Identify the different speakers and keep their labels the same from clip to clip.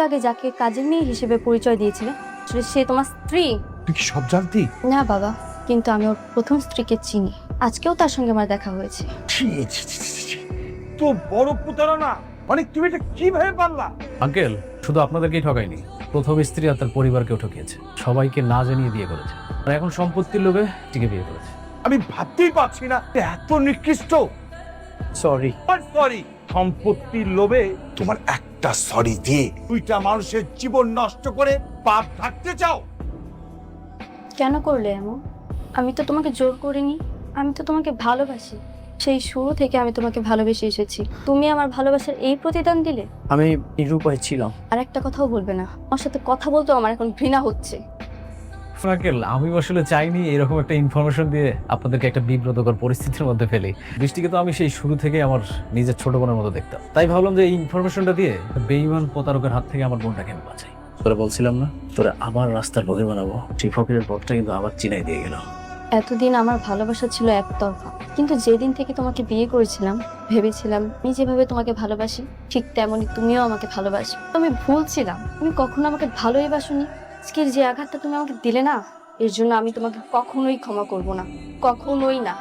Speaker 1: আগে যাকে কাজের মেয়ে হিসেবে পরিচয় দিয়েছিলে আসলে সে তোমার স্ত্রী।
Speaker 2: তুই কি সব জানতি?
Speaker 1: না বাবা, কিন্তু আমি ওর প্রথম স্ত্রীকে চিনি। আজকেও তার সঙ্গে আমার দেখা হয়েছে।
Speaker 2: তো বড় প্রতারণা, মানে তুমি এটা কিভাবে পারলা?
Speaker 3: আঙ্কেল শুধু আপনাদেরকেই ঠকায়নি, প্রথম স্ত্রী আর তার পরিবারকেও ঠকিয়েছে, সবাইকে না জানিয়ে বিয়ে করেছে, আর এখন সম্পত্তির লোভে টিকে বিয়ে করেছে।
Speaker 2: আমি ভাবতেই পারছি না এত নিকৃষ্ট।
Speaker 3: সরি।
Speaker 2: সরি? সম্পত্তির লোভে তোমার একটা সরি দিয়ে দুইটা মানুষের জীবন নষ্ট করে পাপ ঢাকতে চাও?
Speaker 1: কেন করলে এমন? আমি তো তোমাকে জোর করিনি, আমি তো তোমাকে ভালোবাসি। সেই শুরু থেকে আমি তোমাকে ভালোবেসে এসেছি, তুমি আমার ভালোবাসার এই প্রতিদান দিলে।
Speaker 3: আমি নিরুপায় ছিলাম।
Speaker 1: আর একটা কথাও বলবে না, আমার সাথে কথা বলতেও আমার এখন ঘৃণা হচ্ছে।
Speaker 3: আঙ্কেল আমি আসলে চাইনি এরকম একটা ইনফরমেশন দিয়ে আপনাদেরকে একটা বিব্রতকর পরিস্থিতির মধ্যে ফেলি। বৃষ্টিকে তো আমি সেই শুরু থেকে আমার নিজের ছোট বোনের মতো দেখতাম, তাই ভাবলাম যে এই ইনফরমেশনটা দিয়ে বেঈমান প্রতারকের হাত থেকে আমার বোনটাকে আমি বাঁচাই। তোরা বলছিলাম না তোরা আমার রাস্তার ফকির বানাবো, সেই ফকিরের পথটা কিন্তু আবার চিনাই দিয়ে গেল।
Speaker 1: এতদিন আমার ভালোবাসা ছিল একতরফা, কিন্তু যেদিন থেকে তোমাকে বিয়ে করেছিলাম ভেবেছিলাম আমি যেভাবে তোমাকে ভালোবাসি ঠিক তেমনই তুমিও আমাকে ভালোবাসো। আমি ভুল ছিলাম, তুমি কখনো আমাকে ভালোই বাসোনি। আজকের যে আঘাতটা তুমি আমাকে দিলে না, এর জন্য আমি তোমাকে কখনোই ক্ষমা করব না, কখনোই না।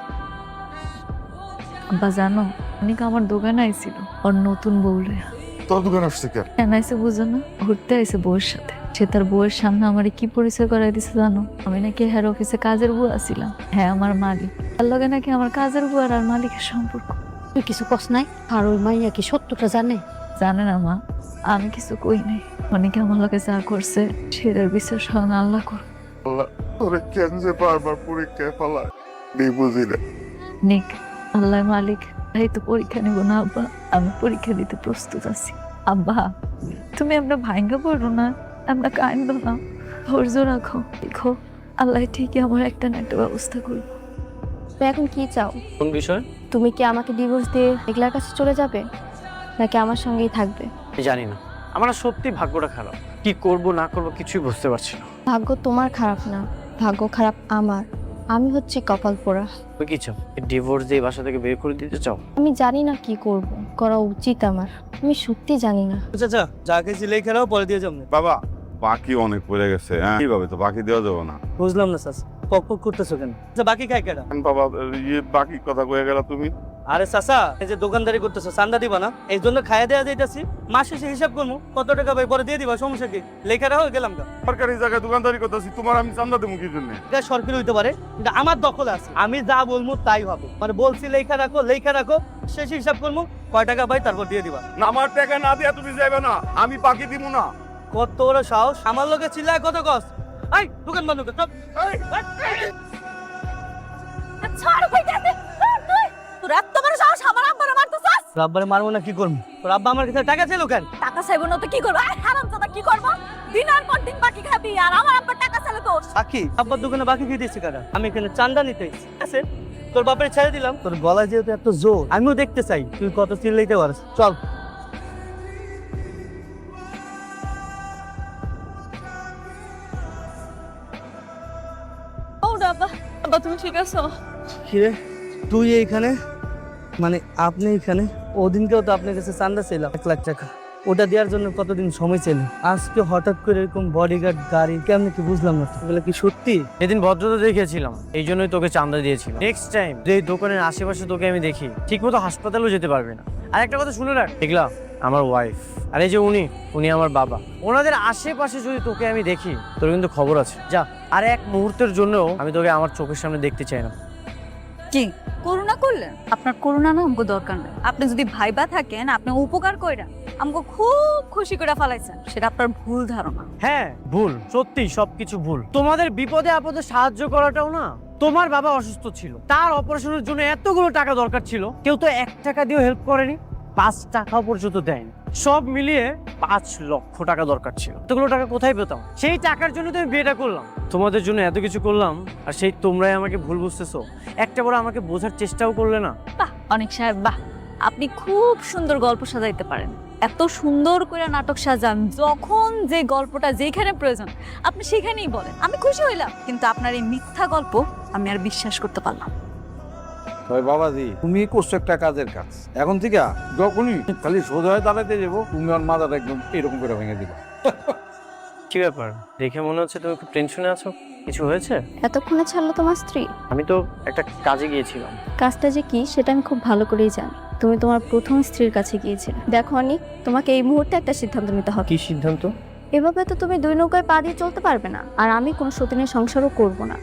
Speaker 4: আব্বা জানো, অনেক আমার দোকানে আইছিল ওর নতুন বউ লইয়া।
Speaker 2: তোর দোকান আসছে কেন?
Speaker 4: কেন আইসে বুঝো না? ঘুরতে আইসে বউয়ের সাথে। সে তার বউয়ের সামনে আমার কি পরিচয় করাই দিছে জানো? আমি নাকি হ্যার অফিসে কাজের বউ আছিলাম, হ্যাঁ আমার মালিক। তার লগে নাকি আমার কাজের বউ আর মালিকের সম্পর্ক।
Speaker 1: তুই কিছু কস নাই? আর ওই মাইয়া কি সত্যটা জানে?
Speaker 4: জানে না মা, আমি কিছু কই নাই। অনেকে আমার লগে যা করছে সেটার বিচার স্বয়ং আল্লাহ করো।
Speaker 5: তোরে কেন যে বারবার পরীক্ষায় ফেলায় বুঝি না।
Speaker 4: নিক, আল্লাহ মালিক। তাই তো পরীক্ষা নিব না আব্বা, আমি পরীক্ষা দিতে প্রস্তুত আছি। আব্বা তুমি আমরা ভাঙ্গা পড়ো না, আমরা কান্দ না, ধৈর্য রাখো। দেখো আল্লাহ ঠিকই আমার একটা না একটা ব্যবস্থা করবো।
Speaker 1: তুমি এখন কি চাও?
Speaker 3: কোন বিষয়?
Speaker 1: তুমি কি আমাকে ডিভোর্স দিয়ে এগলার কাছে চলে যাবে, নাকি আমার সঙ্গেই থাকবে?
Speaker 6: জানি না, আমার না সত্যি ভাগ্যটা খারাপ। কি করব না করব কিছুই বুঝতে পারছি না।
Speaker 1: ভাগ্য তোমার খারাপ না, ভাগ্য খারাপ আমার। আমি হচ্ছি কপাল পোড়া।
Speaker 6: তুমি কি চাও? ডিভোর্স দিয়ে বাসা থেকে বের করে দিতে চাও?
Speaker 1: আমি জানি না কি করব, করা উচিত আমার। আমি সত্যি জানি না।
Speaker 7: চাচা যা খেয়েছি লেই খেলাও পরে দিয়ে যাবো।
Speaker 5: বাবা বাকি অনেক পড়ে গেছে, হ্যাঁ কিভাবে তো বাকি দেওয়া যাবে না।
Speaker 7: বুঝলাম না চাচা, পক পক করতেছো কেন? আচ্ছা বাকি খাই কেডা?
Speaker 5: বাবা বাকি কথা কয়ে গেল তুমি।
Speaker 7: আরে চাচা এই যে দোকানদারি করতেছো চান্দা দিবা না, এই জন্য খাইয়া দেওয়া যাইতাছি। মাস শেষে হিসাব করবো কত টাকা ভাই পরে দিয়ে দিবা, সমস্যা কি? লেখাটা হয়ে গেলাম গা।
Speaker 5: সরকারি জায়গায় দোকানদারি করতেছি, তোমার আমি চান্দা দেবো কি জন্য?
Speaker 7: এটা সরকারি হইতে পারে, কিন্তু আমার দখল আছে, আমি যা বলবো তাই হবে। মানে বলছি লেখা রাখো, শেষ হিসাব করবো কয় টাকা ভাই তারপর দিয়ে দিবা।
Speaker 5: না আমার টাকা না দিয়া তুমি যাবে না, আমি বাকি দিব না।
Speaker 7: কত বড় সাহস, আমার লোকে চিল্লায় কত কস? এই দোকান বন্ধ কর, চল। রাব্বারে মারবো না কি করবো? তোর আব্বা আমার কাছে টাকা চাইলো কেন?
Speaker 8: টাকা চাইবো না তো কি করবো? হারামজাদা কি করবো? দিনের পর দিন বাকি খাবি আর আমার আব্বা টাকা চাইলে তোর।
Speaker 7: বাকি আব্বার দোকানে বাকি খেয়ে দিয়েছে কারা? আমি এখানে চান্দা নিতে এসেছি। আছে তোর বাপের ছেড়ে দিলাম, তোর গলায় যেহেতু এত জোর আমিও দেখতে চাই তুই কত চিল্লাইতে পারিস। চল।
Speaker 8: ও আব্বা, আব্বা তুমি ঠিক আছো?
Speaker 7: কিরে তুই এইখানে? মানে আপনি এখানে? ওদিনকেও তো আপনার কাছে চান্দা ছিল 1 লাখ টাকা, ওটা দেওয়ার জন্য কতদিন সময় ছিল। আজকে হঠাৎ করে এরকম বডিগার্ড গাড়ি কেমন কি বুঝলাম না। এগুলো কি সত্যি?
Speaker 6: সেদিন ভদ্রতা দেখিয়েছিলাম, এই জন্যই তোকে চান্দা দিয়েছিলাম। নেক্সট টাইম যে দোকানের আশেপাশে তোকে আমি দেখি ঠিকমতো হাসপাতালেও যেতে পারবি না। আর একটা কথা শুনে রাখ, দেখলাম আমার ওয়াইফ আর এই যে উনি আমার বাবা, ওনাদের আশেপাশে যদি তোকে আমি দেখি তোর কিন্তু খবর আছে। যা, আর এক মুহূর্তের জন্যও আমি তোকে আমার চোখের সামনে দেখতে চাই না।
Speaker 8: কি করুণা করলেন? আপনার করুণা না আমাকে দরকার নাই। আপনি যদি ভাইবা থাকেন আপনি উপকার কইরা আমাকে খুব খুশি করে ফেলাইছেন, সেটা আপনার ভুল ধারণা।
Speaker 6: হ্যাঁ ভুল, সত্যি সবকিছু ভুল। তোমাদের বিপদে আপদে সাহায্য করাটাও না। তোমার বাবা অসুস্থ ছিল, তার অপারেশনের জন্য এতগুলো টাকা দরকার ছিল, কেউ তো 1 টাকা দিয়েও হেল্প করেনি, 5 টাকাও পর্যন্ত দেয়নি। সব মিলিয়ে 5 লক্ষ টাকা দরকার ছিল। এতগুলো টাকা কোথায় পেতাম? সেই টাকার জন্য তো আমি বিয়েটা করলাম, তোমাদের জন্য এত কিছু করলাম, আর সেই তোমরাই আমাকে ভুল বুঝতেছো। একটা বড় আমাকে বোঝার চেষ্টাও করলে না।
Speaker 8: বাহ অনেক সাহেব, বাহ আপনি খুব সুন্দর গল্প সাজাইতে পারেন। এত সুন্দর করে নাটক সাজান, যখন যে গল্পটা যেখানে প্রয়োজন আপনি সেখানেই বলেন। আমি খুশি হইলাম, কিন্তু আপনার এই মিথ্যা গল্প আমি আর বিশ্বাস করতে পারলাম।
Speaker 2: তবে বাবাজি তুমি করছো একটা কাজের কাজ, এখন থেকে যখনই খালি সোজা হয়ে দাঁড়াইতে যাবো তুমি আমার মাথাটা একদম এরকম করে ভেঙে দিবা।
Speaker 6: কি ব্যাপার, দেখে মনে হচ্ছে তুমি খুব টেনশনে আছো। কিছু হয়েছে?
Speaker 1: এতক্ষণে ছাড়লো তোমার স্ত্রী?
Speaker 6: আমি তো একটা কাজে গিয়েছিলাম।
Speaker 1: কাজটা যে কি সেটা আমি খুব ভালো করেই জানি। তুমি তোমার প্রথম স্ত্রীর কাছে গিয়েছিলে। দেখো অনিক, তোমাকে এই মুহূর্তে একটা সিদ্ধান্ত নিতে হবে।
Speaker 6: কি সিদ্ধান্ত?
Speaker 1: এভাবে তো তুমি দুই নৌকায় পা দিয়ে চলতে পারবে না, আর আমি কোনো সতীনের সংসারও করব না।